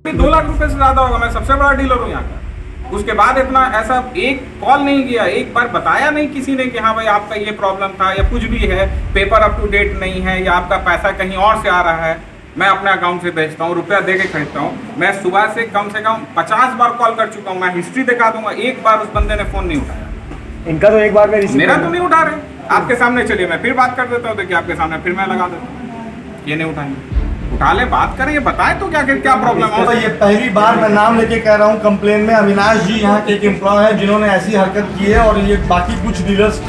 2 लाख रुपए से ज्यादा होगा। मैं सबसे बड़ा डीलर हूँ यहाँ का। उसके बाद इतना ऐसा एक कॉल नहीं किया, एक बार बताया नहीं किसी ने कि हाँ भाई आपका ये प्रॉब्लम था या कुछ भी है, पेपर अप टू डेट नहीं है या आपका पैसा कहीं और से आ रहा है। मैं अपने अकाउंट से भेजता हूँ, रुपया दे के खरीदता हूँ। मैं सुबह से कम 50 बार कॉल कर चुका हूँ। मैं हिस्ट्री दिखा दूंगा, एक बार उस बंदे ने फोन नहीं उठाया। इनका तो एक बार में मेरा तो नहीं उठा रहे। आपके सामने चलिए मैं फिर बात कर देता हूँ, देखिए आपके सामने फिर मैं लगा देता हूँ। ये नहीं उठाएंगे, उठा ले, बात करें, ये बताए तो क्या प्रॉब्लम है। तो ये पहली बार मैं नाम लेके कह रहा हूँ, कंप्लेन में अविनाश जी यहाँ के एक एम्प्लॉय हैं जिन्होंने ऐसी हरकत की है और ये बाकी कुछ डीलर्स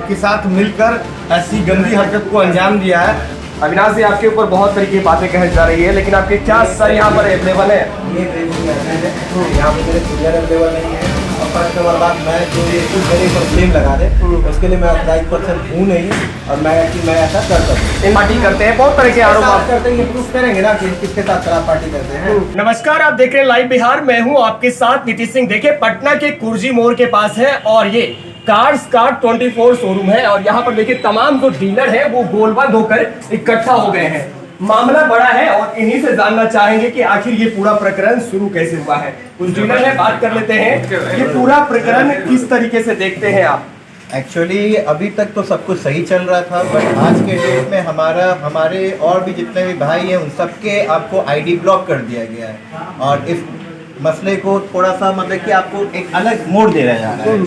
के साथ मिलकर ऐसी गंदी हरकत को अंजाम दिया है। अविनाश जी आपके ऊपर बहुत तरीके की बातें कही जा रही है, लेकिन आपके क्या सर यहाँ पर अवेलेबल है? ये यहाँ पे मेरे सीनियर अवेलेबल नहीं है। और फर्स्ट नंबर बात, मैं जो ये कुछ मेरे ऊपर ब्लेम लगा दे उसके लिए मैं ऑथराइज पर्सन हूँ नहीं, और मैं ऐसा कर सकूँ। पार्टी करते हैं, बहुत तरह के आरोप आप करते हैं, ये प्रूफ करेंगे ना कि किसके साथ शराब पार्टी करते हैं। नमस्कार, आप देख रहे हैं लाइव बिहार। मैं हूं आपके साथ नीतीश सिंह। देखिए, पटना के कुर्जी मोड़ के पास है और ये कार्स कार 24 शोरूम है और यहाँ पर देखिए तमाम जो डीलर है वो गोलबंद होकर इकट्ठा हो गए हैं। मामला बड़ा है और इन्हीं से जानना चाहेंगे कि आखिर ये पूरा प्रकरण शुरू कैसे हुआ है। कुछ डीलर है, बात कर लेते हैं। ये पूरा प्रकरण किस तरीके से देखते हैं आप? एक्चुअली अभी तक तो सब कुछ सही चल रहा था, बट आज के डेट में हमारे और भी जितने भी भाई हैं उन सबके आपको आईडी ब्लॉक कर दिया गया है। और इस मसले को थोड़ा सा मतलब कि आपको एक अलग मोड़ दे रहा है,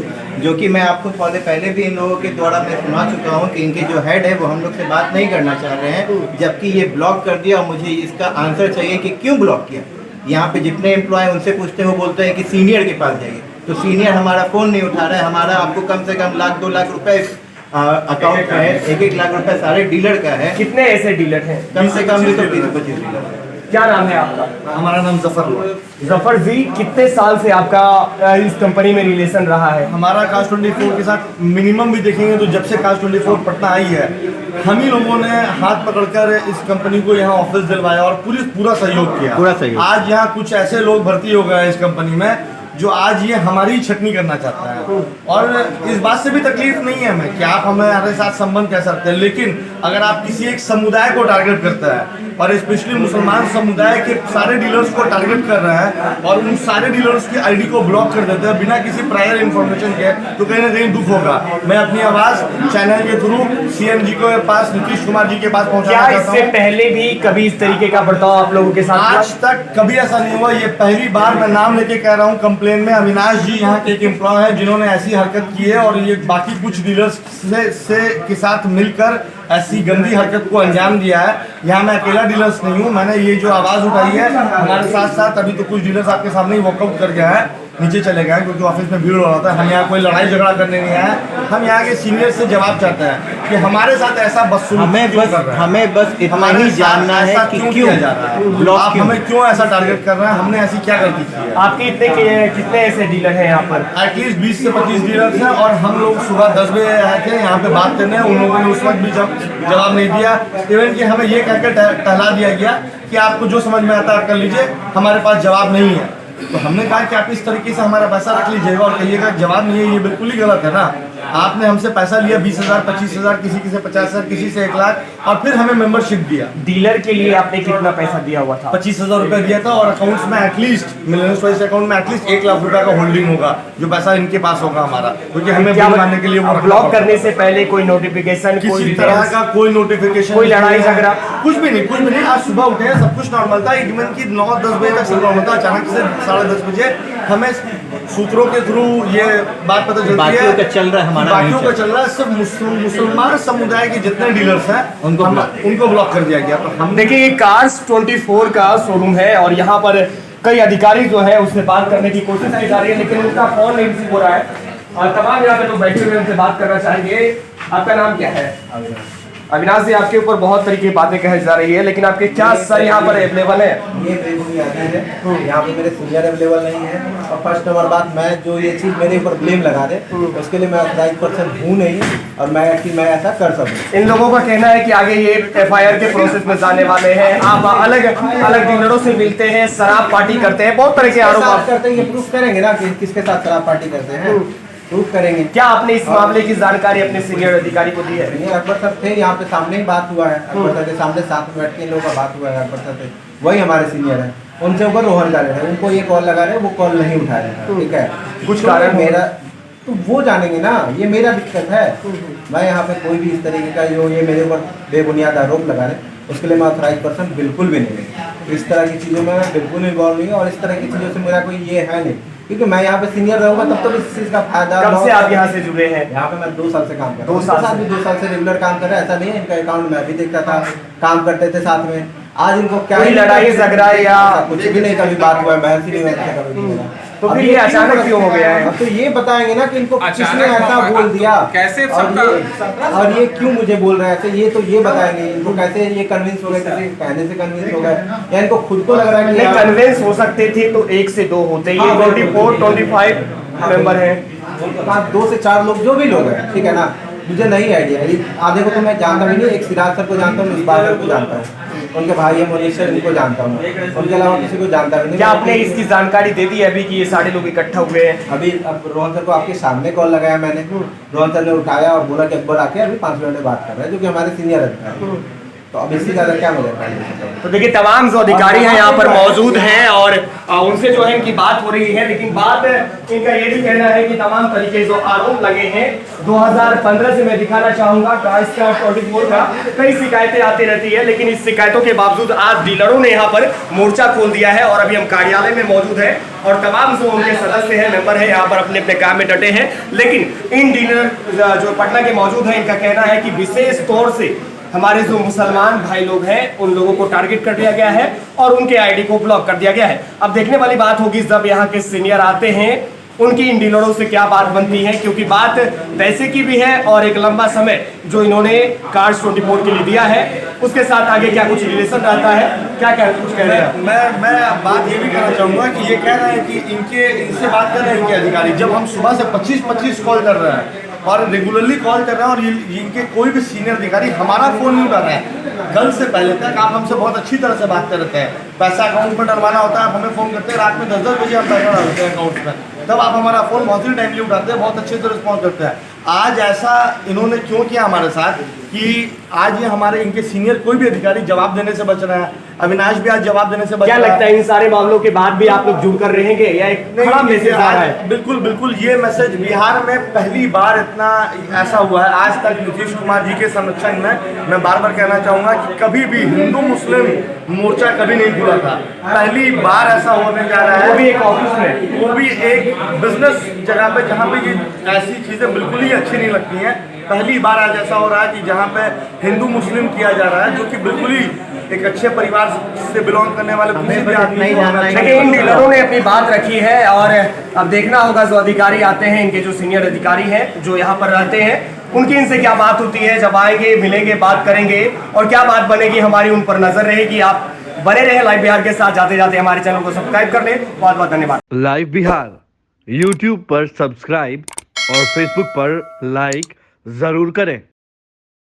जो कि मैं आपको थोड़े पहले भी इन लोगों के द्वारा मैं सुना चुका हूँ कि इनके जो हेड है वो हम लोग से बात नहीं करना चाह रहे हैं, जबकि ये ब्लॉक कर दिया। और मुझे इसका आंसर चाहिए कि क्यों ब्लॉक किया। यहाँ पे जितने एम्प्लॉय उनसे पूछते हैं, वो बोलते हैं कि सीनियर के पास जाइए, तो सीनियर हमारा फ़ोन नहीं उठा रहा है। हमारा आपको कम से कम 1-2 लाख रुपए अकाउंट का है, 1-1 लाख रुपए सारे डीलर का है। कितने ऐसे डीलर हैं? कम से कम भी तो 20-25 डीलर है। क्या नाम है आपका? हमारा नाम जफर। जफर जी, कितने साल से आपका इस कंपनी में रिलेशन रहा है? हमारा कास्ट 24 के साथ मिनिमम भी देखेंगे तो जब से कास्ट 24 पटना आई है, हम ही लोगों ने हाथ पकड़कर इस कंपनी को यहाँ ऑफिस दिलवाया और पूरा सहयोग किया। पूरा सहयोग। आज यहाँ कुछ ऐसे लोग भर्ती हो गए इस कंपनी में जो आज ये हमारी छटनी करना चाहता है। और इस बात से भी तकलीफ नहीं है हमें कि आप हमारे साथ संबंध कह सकते हैं, लेकिन अगर आप किसी एक समुदाय को टारगेट करता है और स्पेशली मुसलमान समुदाय के सारे डीलर्स को टारगेट कर रहा है और उन सारे डीलर्स की आईडी को ब्लॉक कर देते हैं बिना किसी प्रायर इन्फॉर्मेशन के, तो कहीं ना कहीं दुख होगा। मैं अपनी आवाज चैनल के थ्रू सीएम जी के पास, नीतीश कुमार जी के पास पहुंचाना चाहता हूं। इससे पहले भी कभी इस तरीके का बर्ताव आप लोगों के साथ? आज तक कभी ऐसा नहीं हुआ। ये पहली बार मैं नाम लेके कह रहा हूँ, कंप्लेन में अविनाश जी यहाँ के एक एम्प्लॉय हैं जिन्होंने ऐसी हरकत की है और ये बाकी कुछ डीलर्स के साथ मिलकर ऐसी गंदी हरकत को अंजाम दिया है। यहाँ मैं अकेला डीलर्स नहीं हूँ, मैंने ये जो आवाज़ उठाई है हमारे साथ साथ अभी तो कुछ डीलर्स आपके सामने ही वॉकआउट कर गया है, नीचे चले गए क्योंकि ऑफिस में भीड़ हो रहा था। हम यहाँ कोई लड़ाई झगड़ा करने नहीं आए, हम यहाँ के सीनियर से जवाब चाहते हैं कि हमारे साथ ऐसा हमें बस इतना ही जानना है कि क्यों जा रहा है, आप हमें क्यों ऐसा टारगेट कर रहे हैं, हमने ऐसी क्या गलती की है। आपके कितने ऐसे डीलर हैं यहाँ पर? एटलीस्ट 20 से 25 डीलर्स हैं और हम लोग सुबह 10 बजे आए थे यहाँ पे बात करने, उन लोगों ने उस वक्त भी जवाब नहीं दिया। इवन कि हमें ये कहकर टहला दिया गया कि आपको जो समझ में आता है आप कर लीजिए, हमारे पास जवाब नहीं है। तो हमने कहा कि आप इस तरीके से हमारा पैसा रख लीजिएगा और कहिएगा जवाब नहीं है, ये बिल्कुल ही गलत है ना। आपने हमसे पैसा लिया 20,000, 25,000, किसी से 50,000, किसी से 1 लाख, और फिर हमें मेंबरशिप दिया। डीलर के लिए आपने कितना पैसा दिया हुआ था? 25,000 रुपए दिया था और अकाउंट्स में एटलीस्ट मिलेनियर्स चॉइस अकाउंट में एटलीस्ट 1 लाख रुपए का होल्डिंग होगा, जो पैसा इनके पास होगा हमारा, क्योंकि हमें बिल मानने के लिए वो ब्लॉक करने से पहले कोई नोटिफिकेशन, किसी तरह का कोई नोटिफिकेशन, कोई लड़ाई झगड़ा, कुछ भी नहीं। आज सुबह उठे, सब कुछ नॉर्मल था, इवन की 9-10 बजे तक सब नॉर्मल था। अचानक से 10:30 बजे हमें सूत्रों के थ्रू ये बात पता चलती है बाकियों का चल रहा है, हमारा बाकियों का चल रहा है। सिर्फ मुसलमान समुदाय के जितने डीलर्स हैं उनको ब्लॉक कर दिया गया। तो हम देखिए, ये कार्स 24 का शोरूम है और यहाँ पर कई अधिकारी जो है उससे बात करने की कोशिश की जा रही है, लेकिन उनका फोन नहीं रिसीव हो रहा है। और तमाम यहाँ पे तो बैठे हुए उनसे बात करना चाहेंगे। आपका नाम क्या है? अविनाश जी, आपके ऊपर बहुत तरीके की बातें कही जा रही है, लेकिन आपके क्या सर यहाँ पर अवेलेबल है? ये यहाँ पे मेरे सीनियर अवेलेबल नहीं है। और फर्स्ट नंबर बात, मैं जो ये चीज़ मेरे ऊपर ब्लेम लगा दे उसके लिए मैं ऑथराइज पर्सन हूँ नहीं, और मैं ऐसा कर सकूँ। इन लोगों का कहना है कि आगे ये FIR के प्रोसेस में जाने वाले हैं। आप अलग अलग डीलरों से मिलते हैं, शराब पार्टी करते हैं, बहुत तरह के आरोप आप करते हैं। ये प्रूफ करेंगे ना कि किसके साथ शराब पार्टी करते हैं, प्रूफ करेंगे। क्या आपने इस मामले की जानकारी अपने सीनियर अधिकारी को दी है? अकबर साहब थे यहाँ पे, सामने ही बात हुआ है, अकबर साहब के सामने साथ में बैठ के इन लोगों का बात हुआ है। अकबर साहब वही हमारे सीनियर है। उनसे ऊपर रोहन जा रहे हैं, उनको ये कॉल लगा रहे हैं, वो कॉल नहीं उठा रहे हैं, ठीक है। कुछ तो कारण मेरा, तो वो जानेंगे ना, ये मेरा दिक्कत है। मैं यहाँ पे कोई भी इस तरीके का जो ये मेरे ऊपर बेबुनियाद आरोप लगा रहे, उसके लिए मैं ऑथराइज पर्सन बिल्कुल भी नहीं है। इस तरह की चीज़ों में मैं बिल्कुल इन्वॉल्व नहीं हूँ, और इस तरह की चीज़ों से मेरा कोई ये है नहीं, क्योंकि मैं यहाँ पे सीनियर रहूँगा तब तो इस चीज़ का फायदा। कब से आप यहाँ से जुड़े हैं? यहाँ पे मैं 2 साल से काम कर रहा हूँ। 2 साल से? भी 2 साल से रेगुलर काम कर रहा है, ऐसा नहीं है। इनका अकाउंट मैं भी देखता था, काम करते थे साथ में। आज इनको क्या कोई लड़ाई झगड़ा या कुछ भी नहीं, कभी बात हुआ, बहस ही नहीं हुआ कभी भी मेरा। तो फिर ये अचानक क्यों हो गया है? अब तो ये बताएंगे ना कि इनको किसने अचानक ऐसा होगा, बोल दिया, कैसे और ये क्यों मुझे बोल रहे हैं, ये तो ये बताएंगे। इनको कैसे ये कन्विंस हो गए, किसी के कहने से कन्विंस हो गए, या इनको खुद को लग रहा है कि नहीं, कन्विंस हो सकते थे तो 1 से 2 होते, ये 24-25 मेंबर हैं। 2 से 4 लोग, जो भी लोग हैं, ठीक है ना। मुझे नहीं आइडिया है, आधे को तो मैं जानता भी नहीं। एक सिराज सर को जानता हूँ, इकबाल सर को जानता हूँ, उनके भाई है मोनीश सर, इनको जानता हूँ, उनके अलावा किसी को जानता भी नहीं। क्या आपने इसकी जानकारी दे दी है अभी कि ये सारे लोग इकट्ठा हुए हैं? अभी अब रोहन सर को आपके सामने कॉल लगाया मैंने, रोहन सर ने उठाया और बोला कि अकबर आके अभी 5 मिनट में बात कर रहे हैं, जो कि हमारे सीनियर अधिकारी हैं। तो अब इससे ज़्यादा क्या मुझे बताइए। तो देखिए, तमाम जो अधिकारी हैं यहाँ पर मौजूद हैं और उनसे जो है इनकी बात हो रही है, लेकिन बात इनका ये भी कहना है कि तमाम तरीके जो आरोप लगे हैं 2015 से मैं दिखाना चाहूंगा, ट्राइस्टार 24 का कई शिकायतें आती रहती है, लेकिन इस शिकायतों के बावजूद आज डीलरों ने यहाँ पर मोर्चा खोल दिया है और अभी हम कार्यालय में मौजूद हैं और तमाम जो उनके सदस्य हैं, मेंबर हैं, यहाँ पर अपने अपने काम में डटे हैं। लेकिन इन डीलर जो पटना के मौजूद हैं, इनका कहना है कि विशेष तौर से हमारे जो मुसलमान भाई लोग हैं उन लोगों को टारगेट कर दिया गया है और उनके आईडी को ब्लॉक कर दिया गया है। अब देखने वाली बात होगी जब यहाँ के सीनियर आते हैं, उनकी इन डीलरों से क्या बात बनती है, क्योंकि बात पैसे की भी है और एक लंबा समय जो इन्होंने कार्ड्स 24 के लिए दिया है उसके साथ आगे क्या कुछ रिलेशन रहता है, क्या क्या कुछ कह रहे हैं? मैं बात ये भी कहना चाहूँगा कि ये कह रहे हैं कि इनसे बात कर रहे हैं इनके अधिकारी, जब हम सुबह से 25 कॉल कर रहे हैं और रेगुलरली कॉल कर रहे हैं और इनके कोई भी सीनियर अधिकारी हमारा फ़ोन नहीं उठा रहा है। कल से पहले तक आप हमसे बहुत अच्छी तरह से बात करते हैं, पैसा अकाउंट में डलवाना होता है, आप हमें फ़ोन करते हैं, रात में 10-10 बजे हम पैसा डालते हैं अकाउंट में, तब आप हमारा फ़ोन बहुत ही टाइमली उठाते हैं, बहुत अच्छे से रिस्पॉन्स करते हैं। आज ऐसा इन्होंने क्यों किया हमारे साथ कि आज ये हमारे इनके सीनियर कोई भी अधिकारी जवाब देने से बच रहे हैं, अविनाश भी आज जवाब देने से बच क्या रहा है। लगता है इन सारे मामलों के बाद भी आप लोग जुड़ कर रहेंगे या एक खड़ा मैसेज आ रहा है? बिल्कुल बिल्कुल, ये मैसेज बिहार में पहली बार इतना ऐसा हुआ है आज तक नीतीश कुमार जी के संरक्षण में। मैं बार बार कहना चाहूँगा कि कभी भी हिंदू मुस्लिम मोर्चा कभी नहीं खुला था, पहली बार ऐसा होने जा रहा है, वो भी एक ऑफिस में, वो भी एक बिजनेस जगह पे जहाँ पे ये ऐसी चीज़ें बिल्कुल ही अच्छी नहीं लगती हैं। पहली बार आज ऐसा हो रहा है कि जहाँ पे हिंदू मुस्लिम किया जा रहा है, जो कि बिल्कुल ही एक अच्छे परिवार से बिलोंग करने वाले किसी भी आदमी नहीं जानना है। लेकिन इन डीलरों ने अपनी बात रखी है और अब देखना होगा जो अधिकारी आते हैं, इनके जो सीनियर अधिकारी हैं जो यहाँ पर रहते हैं, उनकी इनसे क्या बात होती है। जब आएंगे, मिलेंगे, बात करेंगे और क्या बात बनेगी, हमारी उन पर नजर रहेगी। आप बने रहे लाइव बिहार के साथ, जाते जाते हमारे चैनल को सब्सक्राइब कर लें। बहुत बहुत धन्यवाद। लाइव बिहार यूट्यूब पर सब्सक्राइब और फेसबुक पर लाइक जरूर करें।